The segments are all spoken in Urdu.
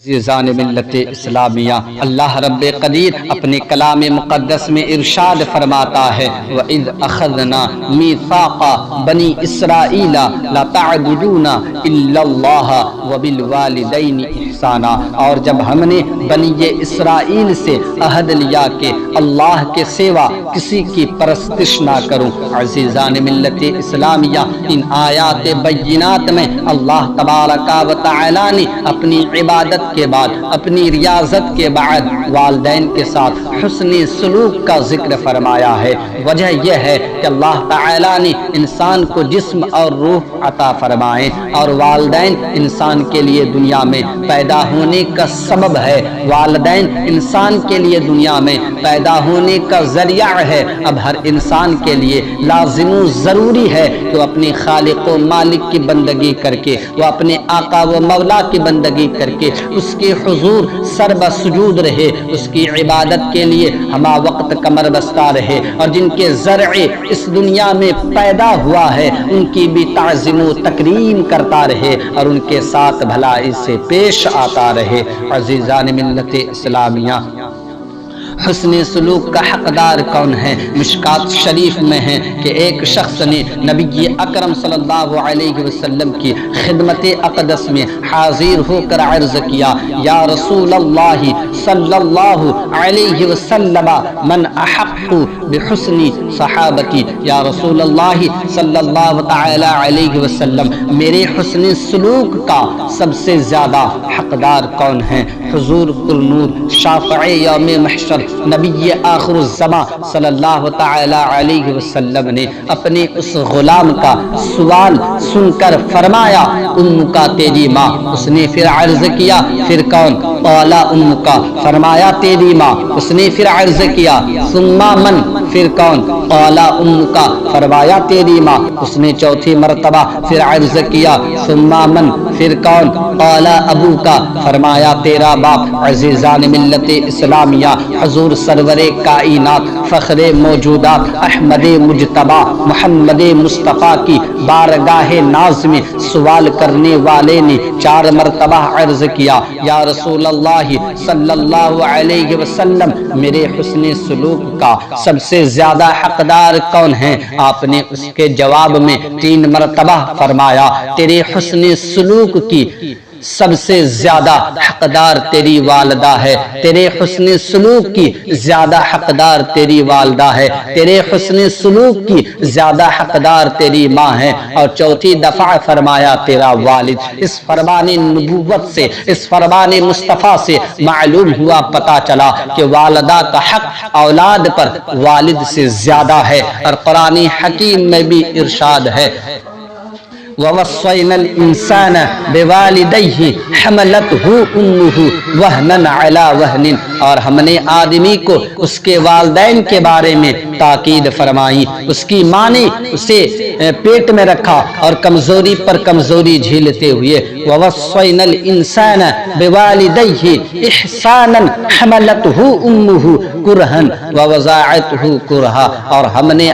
عزیزان ملت اسلامیہ، اللہ رب قدیر اپنے کلام مقدس میں ارشاد فرماتا ہے وَإِذْ أَخَذْنَا مِيثَاقَ بَنِي إِسْرَائِيلَ لَا تَعْبُدُونَ إِلَّا اللَّهَ وَبِالْوَالِدَيْنِ إِحْسَانًا، اور جب ہم نے بنی اسرائیل سے عہد لیا کہ اللہ کے سوا کسی کی پرستش نہ کروں۔ عزیزان ملت اسلامیہ، ان آیات بینات میں اللہ تبارک و تعالی نے اپنی عبادت کے بعد، اپنی ریاضت کے بعد والدین کے ساتھ حسن سلوک کا ذکر فرمایا ہے۔ وجہ یہ ہے کہ اللہ تعالی نے انسان کو جسم اور روح عطا فرمائے، اور والدین انسان کے لیے دنیا میں پیدا ہونے کا سبب ہے، والدین انسان کے لیے دنیا میں پیدا ہونے کا ذریعہ ہے۔ اب ہر انسان کے لیے لازم و ضروری ہے کہ وہ اپنے خالق و مالک کی بندگی کر کے، وہ اپنے آقا و مولا کی بندگی کر کے اس کے حضور سر بسجود رہے، اس کی عبادت کے لیے ہما وقت کمر بستہ رہے، اور جن کے زرع اس دنیا میں پیدا ہوا ہے ان کی بھی تعظیم و تکریم کرتا رہے، اور ان کے ساتھ بھلائی سے پیش آتا رہے۔ عزیزان ملت اسلامیہ، حسن سلوک کا حقدار کون ہے؟ مشکات شریف میں ہے کہ ایک شخص نے نبی اکرم صلی اللہ علیہ وسلم کی خدمت اقدس میں حاضر ہو کر عرض کیا، یا رسول اللہ صلی اللہ علیہ وسلم من احق بحسن صحابتی، یا رسول اللہ صلی اللہ تعالی علیہ وسلم میرے حسن سلوک کا سب سے زیادہ حقدار کون ہے؟ حضور قرنور شافع یوم محشر نبی آخر الزمان صلی اللہ تعالی علیہ وسلم نے اپنے اس غلام کا سوال سن کر فرمایا، ام کا تیری ماں؟ اس نے پھر عرض کیا، پھر کون؟ قال ام کا، فرمایا تیری ماں۔ اس نے پھر عرض کیا، ثم من؟ پھر کون؟ قال ام کا، فرمایا تیری ماں۔ اس نے چوتھی مرتبہ پھر عرض کیا، ثم من؟ پھر کون؟ قال ابو کا، فرمایا تیرا باپ۔ عزیزان ملت اسلامیہ، حضور سرور کائنات، فخر موجودات، احمد مجتبی محمد مصطفیٰ کی بارگاہ ناز میں سوال کرنے والے نے 4 مرتبہ عرض کیا، یا رسول اللہ صلی اللہ علیہ وسلم میرے حسن سلوک کا سب سے زیادہ حقدار کون ہے؟ آپ نے اس کے جواب میں 3 مرتبہ فرمایا، تیرے حسن سلوک کی سب سے زیادہ حقدار تیری والدہ ہے، تیرے حسن سلوک کی زیادہ حقدار تیری والدہ ہے، تیرے حسن سلوک کی زیادہ حقدار تیری ماں ہے، اور چوتھی دفعہ فرمایا تیرا والد۔ اس فرمان نبوت سے، اس فرمان مصطفیٰ سے معلوم ہوا، پتا چلا کہ والدہ کا حق اولاد پر والد سے زیادہ ہے، اور قرآن حکیم میں بھی ارشاد ہے، وَوَصَّيْنَا الْإِنسَانَ بِوَالِدَيْهِ حَمَلَتْهُ أُمُّهُ وَهْنًا عَلَى وَهْنٍ، اور ہم نے آدمی کو اس کے والدین کے بارے میں تاکید فرمائی، اس کی ماں نے اسے پیٹ میں رکھا اور کمزوری پر کمزوری جھیلتے ہوئے، وَوَصَّيْنَا الْإِنسَانَ بِوَالِدَيْهِ إِحْسَانًا حَمَلَتْهُ أُمُّهُ كُرْهًا وَوَضَعَتْهُ كُرْهًا، اور ہم نے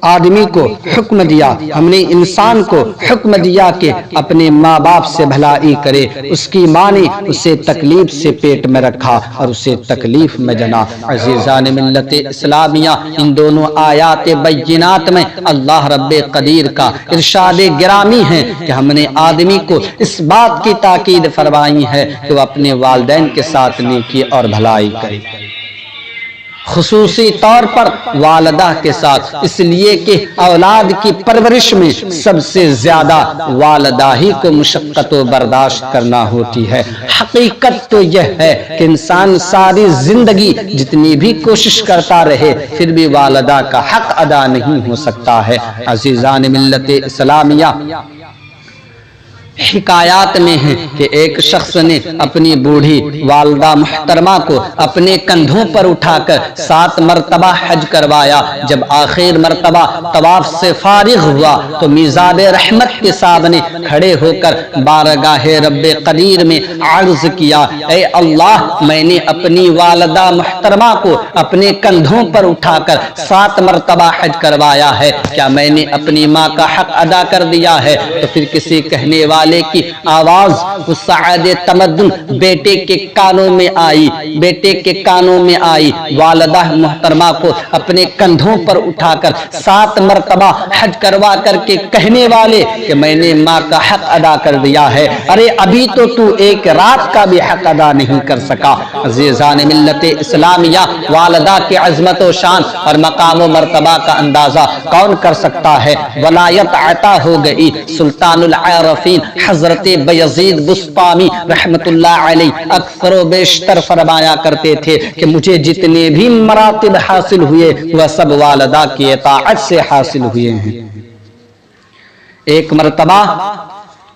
آدمی کو حکم دیا، ہم نے انسان کو حکم دیا کہ اپنے ماں باپ سے بھلائی کرے، اس کی ماں نے اسے تکلیف سے پیٹ میں رکھا اور اسے تکلیف میں جنا۔ عزیزان ملت اسلامیہ، ان دونوں آیات بینات میں اللہ رب قدیر کا ارشاد گرامی ہے کہ ہم نے آدمی کو اس بات کی تاکید فرمائی ہے کہ وہ اپنے والدین کے ساتھ نیکی اور بھلائی کرے، خصوصی طور پر والدہ کے ساتھ، اس لیے کہ اولاد کی پرورش میں سب سے زیادہ والدہ ہی کو مشقت و برداشت کرنا ہوتی ہے۔ حقیقت تو یہ ہے کہ انسان ساری زندگی جتنی بھی کوشش کرتا رہے پھر بھی والدہ کا حق ادا نہیں ہو سکتا ہے۔ عزیزان ملت اسلامیہ، حکایات میں ہیں کہ ایک شخص نے اپنی بوڑھی والدہ محترمہ کو اپنے کندھوں پر اٹھا کر 7 مرتبہ حج کروایا۔ جب آخر مرتبہ طواف سے فارغ ہوا تو میزاب رحمت کے سامنے کھڑے ہو کر بارگاہ رب قدیر میں عرض کیا، اے اللہ، میں نے اپنی والدہ محترمہ کو اپنے کندھوں پر اٹھا کر 7 مرتبہ حج کروایا ہے، کیا میں نے اپنی ماں کا حق ادا کر دیا ہے؟ تو پھر کسی کہنے والے کی آواز سعد تمدن بیٹے کے کانوں میں آئی، والدہ محترمہ کو اپنے کندھوں پر اٹھا کر 7 مرتبہ حج کروا کر کے کہنے والے کہ میں نے ماں کا حق ادا کر دیا ہے، ارے ابھی تو ایک رات کا بھی حق ادا نہیں کر سکا۔ عزیزان ملت اسلامیہ، والدہ کی عظمت و شان اور مقام و مرتبہ کا اندازہ کون کر سکتا ہے؟ ولایت عطا ہو گئی سلطان العارفین حضرت بایزید بسطامی رحمت اللہ علیہ اکثر و بیشتر فرمایا کرتے تھے کہ مجھے جتنے بھی مراتب حاصل ہوئے وہ سب والدہ کی اطاعت سے حاصل ہوئے ہیں۔ ایک مرتبہ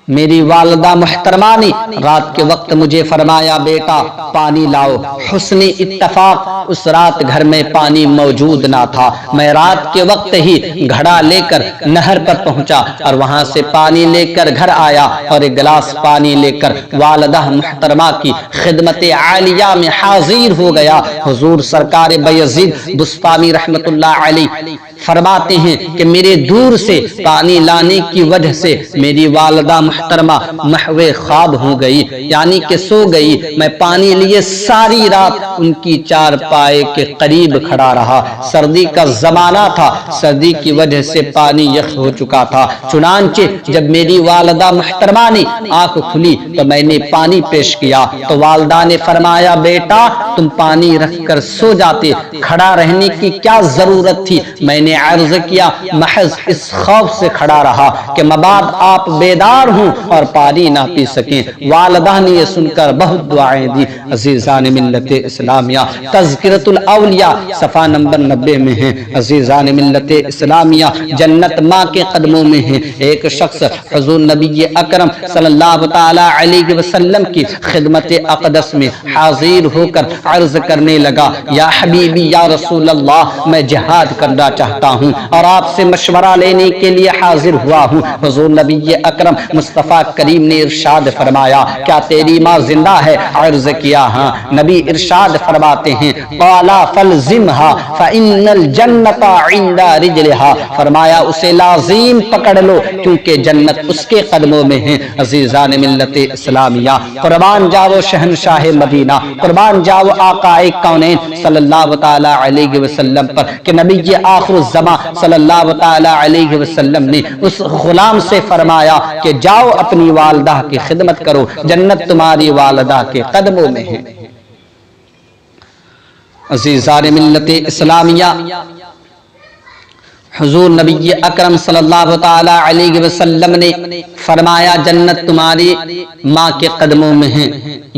میری والدہ محترمہ نے رات کے وقت مجھے فرمایا، بیٹا پانی لاؤ۔ حسن اتفاق اس رات گھر میں پانی موجود نہ تھا۔ میں رات کے وقت ہی گھڑا لے کر نہر پر پہنچا اور وہاں سے پانی لے کر گھر آیا اور ایک گلاس پانی لے کر والدہ محترمہ کی خدمت عالیہ میں حاضر ہو گیا۔ حضور سرکار بایزید بسطامی رحمت اللہ علیہ فرماتے ہیں کہ میرے دور سے پانی لانے کی وجہ سے میری والدہ محترمہ محو خواب ہو گئی، یعنی کہ سو گئی۔ میں پانی لیے ساری رات ان کی چارپائے کے قریب کھڑا رہا۔ سردی کا زمانہ تھا، سردی کی وجہ سے پانی یخ ہو چکا تھا۔ چنانچہ جب میری والدہ محترمہ نے آنکھ کھلی تو میں نے پانی پیش کیا تو والدہ نے فرمایا، بیٹا تم پانی رکھ کر سو جاتے، کھڑا رہنے کی کیا ضرورت تھی؟ میں نے عرض کیا، محض اس خوف سے کھڑا رہا کہ مباد آپ بیدار ہوں اور پانی نہ پی سکیں۔ والدہ نے یہ سن کر بہت دعائیں دی۔ عزیزان ملت اسلامیہ، تذکرۃ الاولیاء صفحہ نمبر 90 میں ہے۔ عزیزان ملت اسلامیہ، جنت ماں کے قدموں میں ہے۔ ایک شخص حضور نبی اکرم صلی اللہ تعالی علیہ وسلم کی خدمت اقدس میں حاضر ہو کر عرض کرنے لگا، یا حبیبی یا رسول اللہ، میں جہاد کرنا چاہتا ہوں اور آپ سے مشورہ لینے کے لیے حاضر ہوا ہوں۔ حضور نبی اکرم مصطفیٰ کریم نے ارشاد فرمایا، کیا تیری ماں زندہ ہے؟ عرض کیا ہاں۔ نبی ارشاد فرماتے ہیں، قالا فلزمها فإن الجنة عند رجلها، فرمایا اسے لازم پکڑ لو کیونکہ جنت اس کے قدموں میں ہے۔ عزیزان ملت اسلامیہ، قربان جاؤ شہنشاہ مدینہ، قربان جاؤ آقا کونین صلی اللہ تعالی علیہ وسلم پر کہ نبی آخر الزمان صلی اللہ تعالی علیہ وسلم نے اس غلام سے فرمایا کہ جاؤ اپنی والدہ کی خدمت کرو، جنت تمہاری والدہ کے قدموں میں ہے۔ عزیزان ملت اسلامیہ، حضور نبی اکرم صلی اللہ تعالی علیہ وسلم نے فرمایا، جنت تمہاری ماں کے قدموں میں ہے۔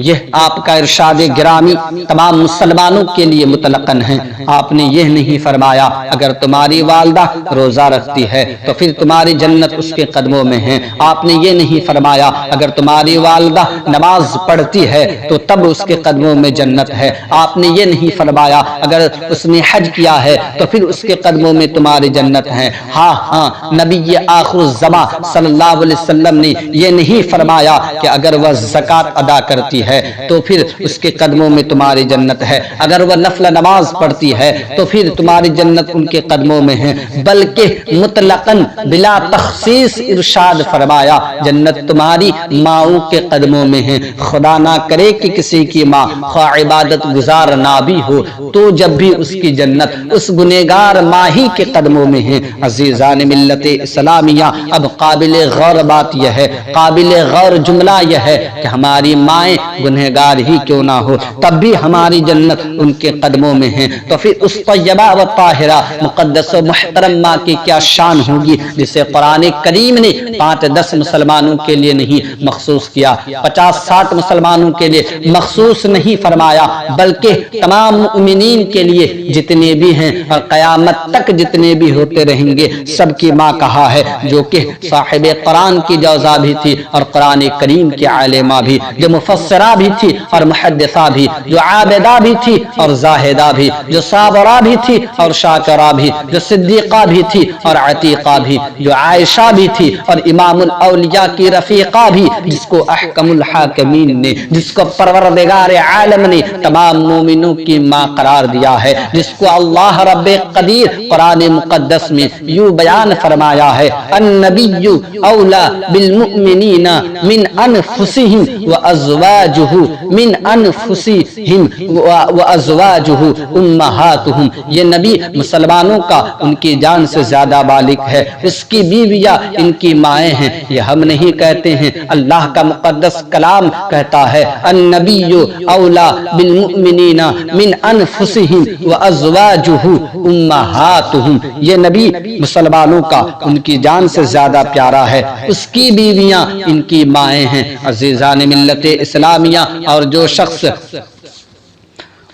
یہ آپ کا ارشاد گرامی تمام مسلمانوں کے لیے مطلقاً ہے۔ آپ نے یہ نہیں فرمایا اگر تمہاری والدہ روزہ رکھتی ہے تو پھر تمہاری جنت اس کے قدموں میں ہے۔ آپ نے یہ نہیں فرمایا اگر تمہاری والدہ نماز پڑھتی ہے تو تب اس کے قدموں میں جنت ہے۔ آپ نے یہ نہیں فرمایا اگر اس نے حج کیا ہے تو پھر اس کے قدموں میں تمہاری جنت ہے۔ ہاں نبی آخر الزمان صلی اللہ علیہ وسلم نے یہ نہیں فرمایا کہ اگر وہ زکوٰۃ ادا کرتی ہے تو پھر اس کے قدموں میں تمہاری جنت ہے، اگر وہ نفل نماز پڑھتی ہے تو پھر تمہاری جنت ان کے قدموں میں ہے، بلکہ مطلقاً بلا تخصیص ارشاد فرمایا جنت تمہاری ماؤں کے قدموں میں ہے۔ خدا نہ کرے کہ کسی کی ماں خواہ عبادت گزار نہ بھی ہو تو جب بھی اس کی جنت اس گنہگار ماں ہی کے قدموں میں ہے۔ عزیزان ملت اسلامیہ، اب قابل غور بات یہ ہے، قابل غور جملہ یہ ہے کہ ہماری مائیں گنہگار ہی کیوں نہ ہو، تب بھی ہماری جنت ان کے قدموں میں ہے۔ تو پھر اس طیبہ و طاہرہ مقدس و محترم ماں کی کیا شان ہوگی جسے قرآن کریم نے 5-10 مسلمانوں کے لیے نہیں مخصوص کیا، 50-60 مسلمانوں کے لیے مخصوص نہیں فرمایا، بلکہ تمام مؤمنین کے لیے جتنے بھی ہیں اور قیامت تک جتنے بھی ہوتے رہیں گے سب کی ماں کہا ہے، جو کہ صاحب قرآن کی جوزا بھی تھی اور قرآن کریم کی عالمہ بھی، جو مفسرہ بھی تھی اور محدثہ بھی، جو عابدہ بھی تھی اور زاہدہ بھی، جو صابرہ بھی تھی اور شاکرہ بھی، جو صدیقہ بھی تھی اور عتیقہ بھی، جو عائشہ بھی تھی اور امام الاولیاء کی رفیقہ بھی، جس کو احکم الحاکمین نے، جس کو پروردگار عالم نے تمام مومنوں کی ماں قرار دیا ہے، جس کو اللہ رب قدیر قرآن مقدس میں یوں بیان فرمایا ہے، النبی اولا بالمؤمنین من انفسہم وازواجہ من انفسہم وازواجہ امہاتہم، یہ نبی مسلمانوں کا ان کی جان سے زیادہ بالغ ہے، اس کی بیویاں ان کی مائیں ہیں، یہ ہم نہیں کہتے ہیں، اللہ کا مقدس کلام کہتا ہے، النبی اولا بالمؤمنین من انفسہم وازواجہ امہاتہم، یہ نبی مسلمانوں کا ان کی جان سے زیادہ پیارا ہے، اس کی بیویاں ان کی مائیں ہیں۔ عزیزان ملت اسلامیہ، اور جو شخص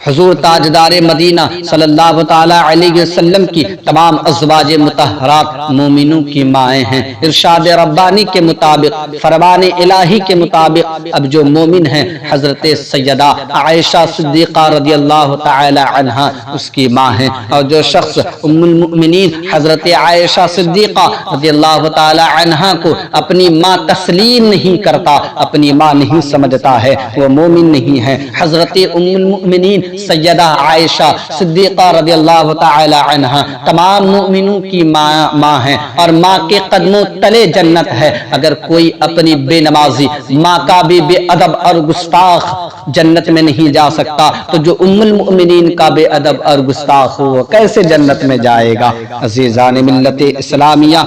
حضور تاجدار مدینہ صلی اللہ تعالی علیہ وسلم کی تمام ازواج مطہرات مومنوں کی مائیں ہیں، ارشاد ربانی کے مطابق، فرمان الہی کے مطابق اب جو مومن ہیں حضرت سیدہ عائشہ صدیقہ رضی اللہ تعالی عنہا اس کی ماں ہیں، اور جو شخص ام المؤمنین حضرت عائشہ صدیقہ رضی اللہ تعالی عنہا کو اپنی ماں تسلیم نہیں کرتا، اپنی ماں نہیں سمجھتا ہے، وہ مومن نہیں ہے۔ حضرت ام المؤمنین سیدہ عائشہ صدیقہ رضی اللہ تعالی عنہا تمام مومنوں کی ماں ہیں، اور ماں کے قدموں تلے جنت ہے۔ اگر کوئی اپنی بے نمازی ماں کا بھی بے ادب اور گستاخ جنت میں نہیں جا سکتا، تو جو ام المؤمنین کا بے ادب اور گستاخ ہو وہ کیسے جنت میں جائے گا؟ عزیزان ملت اسلامیہ،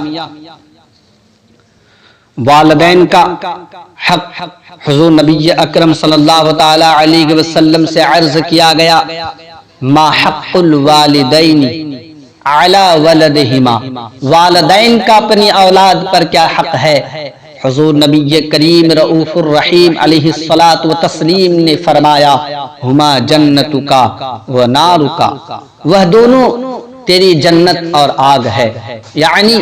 والدین کا حق حضور نبی اکرم صلی اللہ تعالی علیہ وسلم سے عرض کیا گیا، ما حق الوالدین علی ولدہما، والدین کا اپنی اولاد پر کیا حق ہے؟ حضور نبی کریم رؤوف الرحیم علیہ الصلاۃ والتسلیم نے فرمایا، ہما جنتک و نارک، وہ دونوں تیری جنت اور آگ ہے، یعنی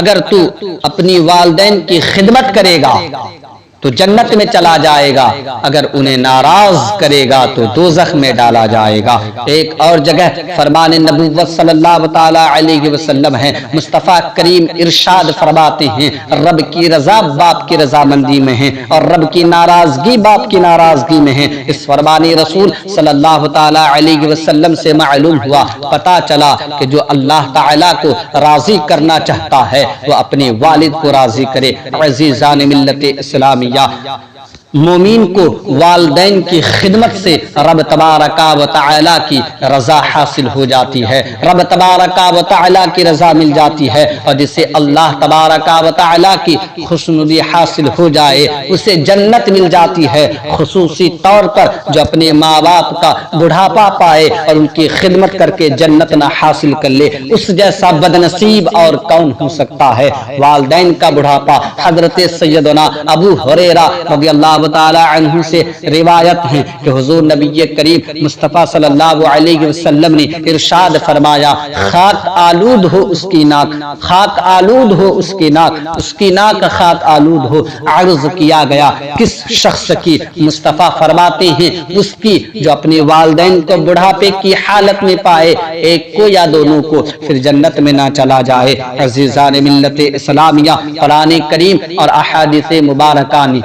اگر تو اپنی والدین کی خدمت کرے گا تو جنت میں چلا جائے گا، اگر انہیں ناراض کرے گا تو دوزخ میں ڈالا جائے گا۔ ایک اور جگہ فرمان نبوت صلی اللہ تعالی علیہ وسلم ہے، مصطفیٰ کریم ارشاد فرماتے ہیں، رب کی رضا باپ کی رضامندی میں ہے اور رب کی ناراضگی باپ کی ناراضگی میں ہے۔ اس فرمان رسول صلی اللہ تعالی علیہ وسلم سے معلوم ہوا، پتا چلا کہ جو اللہ تعالی کو راضی کرنا چاہتا ہے وہ اپنے والد کو راضی کرے۔ عزیزان ملت اسلامی، مومین کو والدین کی خدمت سے رب تبارک و تعالی کی رضا حاصل ہو جاتی ہے، رب تبارک و تعالی کی رضا مل جاتی ہے، اور جسے اللہ تبارک و تعالی کی خوشنودی حاصل ہو جائے اسے جنت مل جاتی ہے۔ خصوصی طور پر جو اپنے ماں باپ کا بڑھاپا پائے اور ان کی خدمت کر کے جنت نہ حاصل کر لے، اس جیسا بدنصیب اور کون ہو سکتا ہے؟ والدین کا بڑھاپا، حضرت سیدنا ابو ہریرہ رضی اللہ تعالی عنہ سے روایت ہے کہ حضور نبی کریم مصطفیٰ صلی اللہ علیہ وسلم نے ارشاد فرمایا، خاک آلود ہو اس کی ناک، خاک آلود ہو اس کی ناک، اس کی ناک خاک آلود ہو۔ عرض کیا گیا کس شخص کی؟ مصطفیٰ فرماتے ہیں اس کی جو اپنے والدین کو بڑھاپے کی حالت میں پائے، ایک کو یا دونوں کو، پھر جنت میں نہ چلا جائے۔ عزیزان ملت اسلامیہ، قرآن کریم اور احادیث مبارکہ نے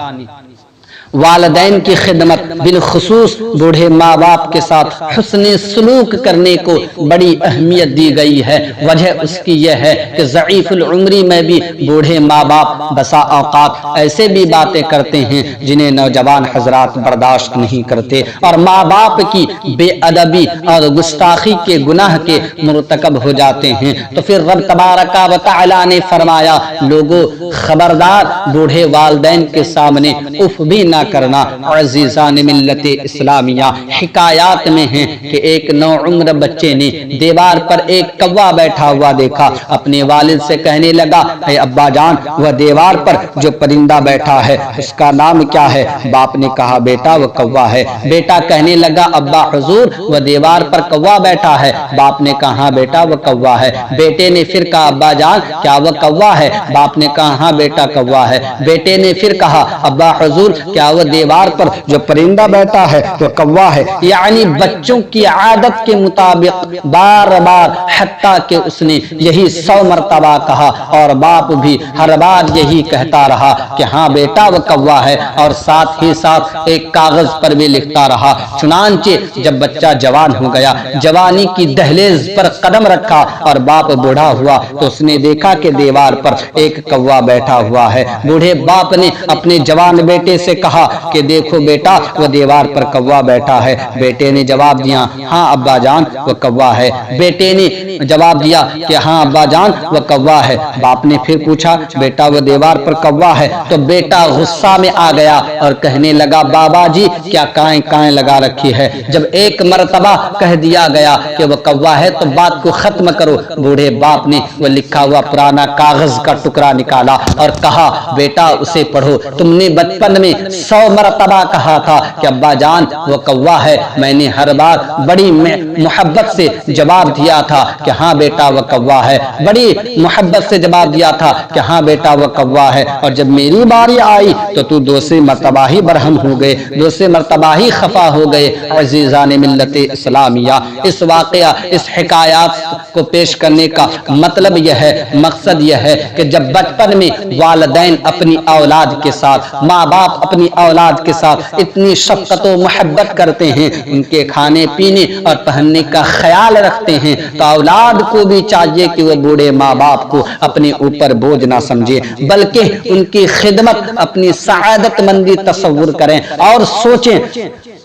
والدین کی خدمت بالخصوص بوڑھے ماں باپ کے ساتھ حسن سلوک کرنے کو بڑی اہمیت دی گئی ہے۔ وجہ اس کی یہ ہے کہ ضعیف العمری میں بھی بوڑھے ماں باپ بسا اوقات ایسے بھی باتیں کرتے ہیں جنہیں نوجوان حضرات برداشت نہیں کرتے، اور ماں باپ کی بے ادبی اور گستاخی کے گناہ کے مرتکب ہو جاتے ہیں۔ تو پھر رب تبارک و تعالی نے فرمایا، لوگوں خبردار، بوڑھے والدین کے سامنے اف بھی نہ کرنا۔ عزیزان ملت اسلامیہ، حکایات میں ہیں کہ ایک نوعمر بچے نے دیوار پر ایک کوا بیٹھا ہوا دیکھا، اپنے والد سے کہنے لگا اے ابا جان، وہ دیوار پر جو پرندہ بیٹھا ہے اس کا نام کیا ہے؟ باپ نے کہا بیٹا وہ کوا ہے۔ بیٹا کہنے لگا ابا حضور وہ دیوار پر کوا بیٹھا ہے۔ باپ نے کہا ہاں بیٹا وہ کوا ہے۔ بیٹے نے پھر کہا ابا جان کیا وہ کوا ہے؟ باپ نے کہا ہاں بیٹا کوا ہے۔ بیٹے نے پھر کہا ابا حضور کیا وہ دیوار پر جو پرندہ بیٹھا ہے وہ کوا ہے؟ یعنی بچوں کی عادت کے مطابق بار بار، حتیٰ کہ اس نے یہی 100 مرتبہ کہا اور باپ بھی ہر بار یہی کہتا رہا کہ ہاں بیٹا وہ کوا ہے، اور ساتھ ہی ساتھ ایک کاغذ پر بھی لکھتا رہا۔ چنانچہ جب بچہ جوان ہو گیا، جوانی کی دہلیز پر قدم رکھا اور باپ بوڑھا ہوا تو اس نے دیکھا کہ دیوار پر ایک کوا بیٹھا ہوا ہے۔ بوڑھے باپ نے اپنے جوان بیٹے سے کہا کہ دیکھو بیٹا وہ دیوار پر کوا بیٹھا ہے۔ بیٹے نے جواب دیا ہاں ابا جان وہ کوا ہے۔ بیٹے نے جواب دیا کہ ہاں ابا جان وہ کوا ہے۔ باپ نے پھر پوچھا بیٹا وہ دیوار پر کوا ہے؟ تو بیٹا غصہ میں آ گیا اور کہنے لگا بابا جی کیا کائیں کائیں لگا رکھی ہے، جب ایک مرتبہ کہہ دیا گیا کہ وہ کوا ہے تو بات کو ختم کرو۔ بوڑھے باپ نے وہ لکھا ہوا پرانا کاغذ کا ٹکڑا نکالا اور کہا بیٹا اسے پڑھو، تم نے بچپن میں 100 مرتبہ کہا تھا کہ ابا جان وہ کوا ہے، میں نے ہر بار بڑی محبت سے جواب دیا تھا کہ ہاں بیٹا وہ کوا ہے، بڑی محبت سے جواب دیا تھا کہ ہاں بیٹا وہ کوا ہے، اور جب میری باری آئی تو تو دوسری مرتبہ ہی برہم ہو گئے، دوسری مرتبہ ہی خفا ہو گئے۔ عزیزان ملت اسلامیہ، اس واقعہ اس حکایات کو پیش کرنے کا مطلب یہ ہے، مقصد یہ ہے کہ جب بچپن میں والدین اپنی اولاد کے ساتھ، ماں باپ اپنی اولاد کے ساتھ اتنی شفقت و محبت کرتے ہیں، ان کے کھانے پینے اور پہننے کا خیال رکھتے ہیں، تو اولاد کو بھی چاہیے کہ وہ بوڑھے ماں باپ کو اپنے اوپر بوجھ نہ سمجھے، بلکہ ان کی خدمت اپنی سعادت مندی تصور کریں اور سوچیں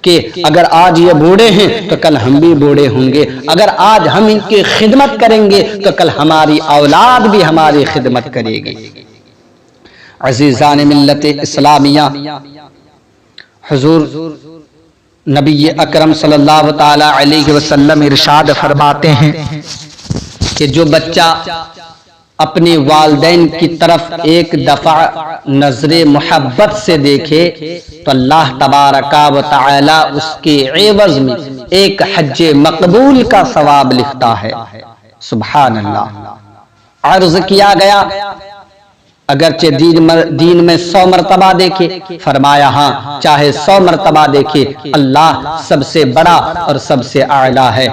کہ اگر آج یہ بوڑھے ہیں تو کل ہم بھی بوڑھے ہوں گے، اگر آج ہم ان کی خدمت کریں گے تو کل ہماری اولاد بھی ہماری خدمت کرے گی۔ عزیزان ملت اسلامیہ، حضور نبی اکرم صلی اللہ تعالی علیہ وسلم ارشاد فرماتے ہیں کہ جو بچہ اپنے والدین کی طرف ایک دفعہ نظر محبت سے دیکھے تو اللہ تبارک و تعالی اس کے عوض میں ایک حج مقبول کا ثواب لکھتا ہے۔ سبحان اللہ۔ عرض کیا گیا اگرچہ دین میں 100 مرتبہ دیکھے، فرمایا ہاں چاہے 100 مرتبہ دیکھے، اللہ سب سے بڑا اور سب سے اعلیٰ ہے۔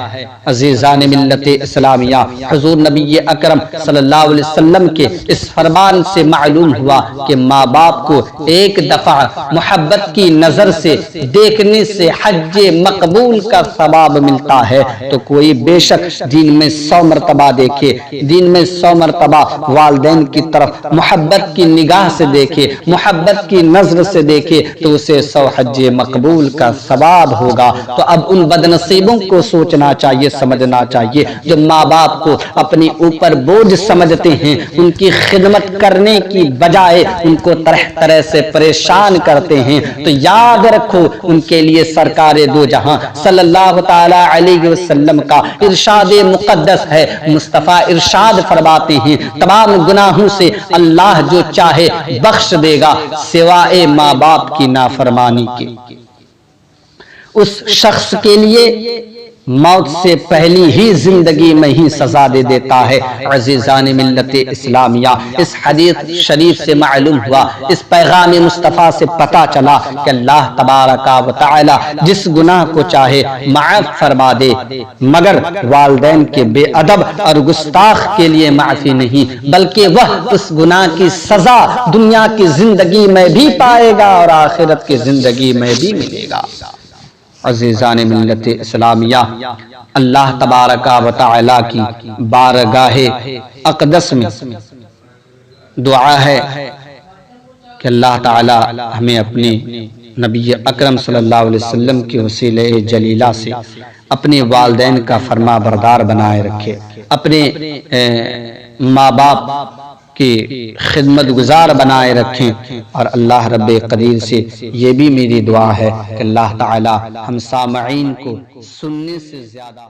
عزیزان ملت اسلامیہ، حضور نبی اکرم صلی اللہ علیہ وسلم کے اس فرمان سے معلوم ہوا کہ ماں باپ کو ایک دفعہ محبت کی نظر سے دیکھنے سے حج مقبول کا ثواب ملتا ہے، تو کوئی بے شک دین میں 100 مرتبہ دیکھے، دین میں 100 مرتبہ والدین کی طرف محبت کی نگاہ سے دیکھے، محبت کی نظر سے دیکھے تو اسے 100 حج مقبول کا ثواب ہوگا۔ تو اب ان بد نصیبوں کو سوچنا چاہیے، سمجھنا چاہیے جو ماں باپ کو اپنے اوپر بوجھ سمجھتے ہیں، ان کی خدمت کرنے کی بجائے ان کو طرح طرح سے پریشان کرتے ہیں، تو یاد رکھو ان کے لیے سرکار دو جہاں صلی اللہ تعالی علیہ وسلم کا ارشاد مقدس ہے۔ مصطفیٰ ارشاد فرماتے ہیں تمام گناہوں سے اللہ جو چاہے بخش دے گا سوائے ماں باپ کی نافرمانی کے۔ اس شخص کے لیے موت سے پہلی ہی زندگی میں ہی سزا دے دیتا ہے۔ عزیزان ملت اسلامیہ، اس حدیث شریف سے معلوم ہوا، اس پیغام مصطفیٰ سے پتہ چلا کہ اللہ تبارک و تعالی جس گناہ کو چاہے معاف فرما دے، مگر والدین کے بے ادب اور گستاخ کے لیے معافی نہیں، بلکہ وہ اس گناہ کی سزا دنیا کی زندگی میں بھی پائے گا اور آخرت کی زندگی میں بھی ملے گا۔ عزیزان ملت اسلامیہ، اللہ تبارک و تعالی کی بارگاہ اقدس میں دعا ہے کہ اللہ تعالی ہمیں اپنے نبی اکرم صلی اللہ علیہ وسلم کے وسیلہ جلیلہ سے اپنے والدین کا فرما بردار بنائے رکھے، اپنے ماں باپ کی خدمت گزار بنائے رکھیں، اور اللہ رب قدیر سے یہ بھی میری دعا ہے کہ اللہ تعالی ہم سامعین کو سننے سے زیادہ